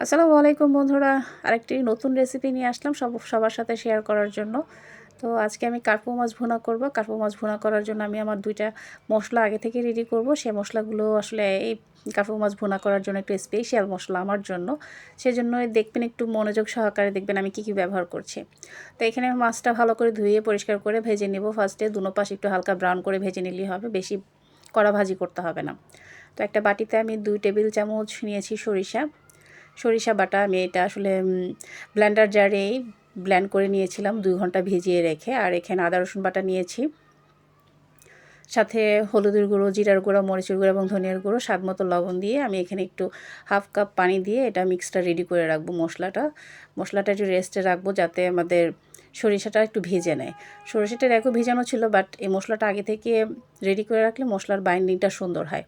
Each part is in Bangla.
আসসালামু আলাইকুম বন্ধুরা, আরেকটি নতুন রেসিপি নিয়ে আসলাম সবার সাথে শেয়ার করার জন্য। তো আজকে আমি কার্পু মাছ ভুনা করব। কার্পু মাছ ভুনা করার জন্য আমি আমার 2টা মশলা আগে থেকে রেডি করব। সেই মশলাগুলো আসলে এই কার্পু মাছ ভুনা করার জন্য একটু স্পেশাল মশলা আমার জন্য। সেজন্য দেখবেন, একটু মনোযোগ সহকারে দেখবেন আমি কি ব্যবহার করছি। তো এখানে মাছটা ভালো করে ধুয়ে পরিষ্কার করে ভেজে নেব। ফার্স্টে দুনো পাশ একটু হালকা ব্রাউন করে ভেজে নিলেই হবে, বেশি কড়া ভাজি করতে হবে না। তো একটা বাটিতে আমি 2 টেবিল চামচ নিয়েছি সরিষা বাটা। আমি এটা আসলে ব্লেন্ডার জারেই ব্লেন্ড করে নিয়েছিলাম 2 ঘন্টা ভিজিয়ে রেখে। আর এখানে আদা রসুন বাটা নিয়েছি, সাথে হলুদের গুঁড়ো, জিরার গুঁড়ো, মরিচের গুঁড়ো এবং ধনিয়ার গুঁড়ো, স্বাদ মতো লবণ দিয়ে আমি এখানে একটু হাফ কাপ পানি দিয়ে এটা মিক্সটা রেডি করে রাখবো। মশলাটা একটু রেস্টে রাখবো যাতে আমাদের সরিষাটা একটু ভেজে নেয়। সরিষাটা একটু ভিজানো ছিল, বাট এই মশলাটা আগে থেকে রেডি করে রাখলে মশলার বাইন্ডিংটা সুন্দর হয়।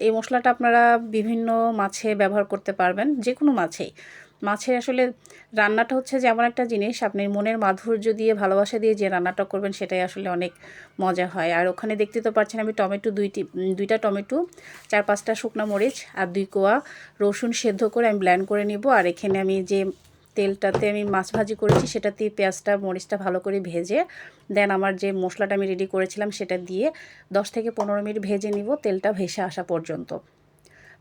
এই মশলাটা আপনারা বিভিন্ন মাছে ব্যবহার করতে পারবেন, যে কোনো মাছেই। মাছের আসলে রান্নাটা হচ্ছে যে এমন একটা জিনিস, আপনি মনের মাধুর্য দিয়ে, ভালোবাসা দিয়ে যে রান্নাটা করবেন সেটাই আসলে অনেক মজা হয়। আর ওখানে দেখতে তো পাচ্ছেন আমি টমেটো দুইটা টমেটো, 4-5টা শুকনো মরিচ আর 2 কোয়া রসুন সেদ্ধ করে আমি ব্লেন্ড করে নিব। আর এখানে আমি যে তেলটাতে আমি মাছ ভাজি করেছি সেটাতে পেঁয়াজটা মরিচটা ভালো করে ভেজে দেন আমার যে মশলাটা আমি রেডি করেছিলাম সেটা দিয়ে 10 থেকে 15 মিনিট ভেজে নিব, তেলটা ভেসে আসা পর্যন্ত।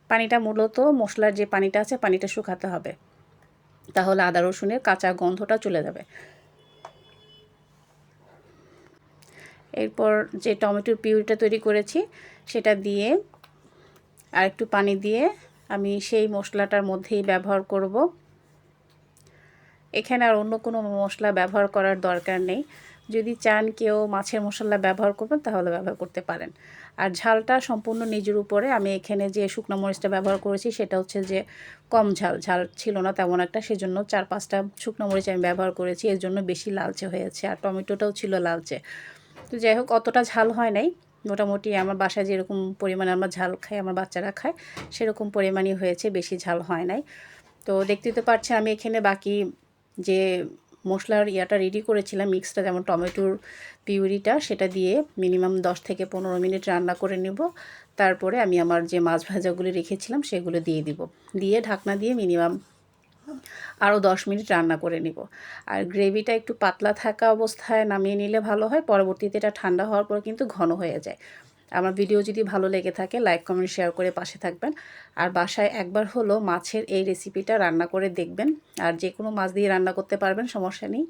পানিটা মূলত মশলার যে পানিটা আছে পানিটা শুকাতে হবে, তাহলে আদা রসুনের কাঁচা গন্ধটা চলে যাবে। এরপর যে টমেটোর পিউরিটা তৈরি করেছি সেটা দিয়ে আর একটু পানি দিয়ে আমি সেই মশলাটার মধ্যেই ব্যবহার করব। এখানে আর অন্য কোনো মশলা ব্যবহার করার দরকার নেই। যদি চান কেউ মাছের মশলা ব্যবহার করবেন তাহলে ব্যবহার করতে পারেন। আর ঝালটা সম্পূর্ণ নিজের উপরে। আমি এখানে যে শুকনো মরিচটা ব্যবহার করেছি সেটা হচ্ছে যে কম ঝাল ছিল না তেমন একটা, সেজন্য 4-5টা শুকনো মরিচ আমি ব্যবহার করেছি, এর জন্য বেশি লালচে হয়েছে। আর টমেটোটাও ছিল লালচে। তো যাই হোক, অতটা ঝাল হয় নাই, মোটামুটি আমার বাসায় যেরকম পরিমাণে আমরা ঝাল খাই, আমার বাচ্চারা খায় সেরকম পরিমাণই হয়েছে, বেশি ঝাল হয় নাই। তো দেখতেই তো পাচ্ছেন আমি এখানে বাকি যে মশলার ইয়াটা রেডি করেছিলাম মিক্সটা, যেমন টমেটোর পিউরিটা, সেটা দিয়ে মিনিমাম 10 থেকে 15 মিনিট রান্না করে নেব। তারপরে আমি আমার যে মাছ ভাজাগুলি রেখেছিলাম সেগুলো দিয়ে দিব, দিয়ে ঢাকনা দিয়ে মিনিমাম আরও 10 মিনিট রান্না করে নিব। আর গ্রেভিটা একটু পাতলা থাকা অবস্থায় নামিয়ে নিলে ভালো হয়, পরবর্তীতে এটা ঠান্ডা হওয়ার পর কিন্তু ঘন হয়ে যায়। আমার ভিডিও যদি ভালো লেগে থাকে লাইক কমেন্ট শেয়ার করে পাশে থাকবেন। আর বাসায় একবার হলো মাছের এই রেসিপিটা রান্না করে দেখবেন। আর যে কোনো মাছ দিয়ে রান্না করতে পারবেন, সমস্যা নেই।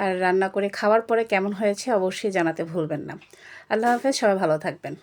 আর রান্না করে খাওয়ার পরে কেমন হয়েছে অবশ্যই জানাতে ভুলবেন না। আল্লাহ হাফেজ, সবাই ভালো থাকবেন।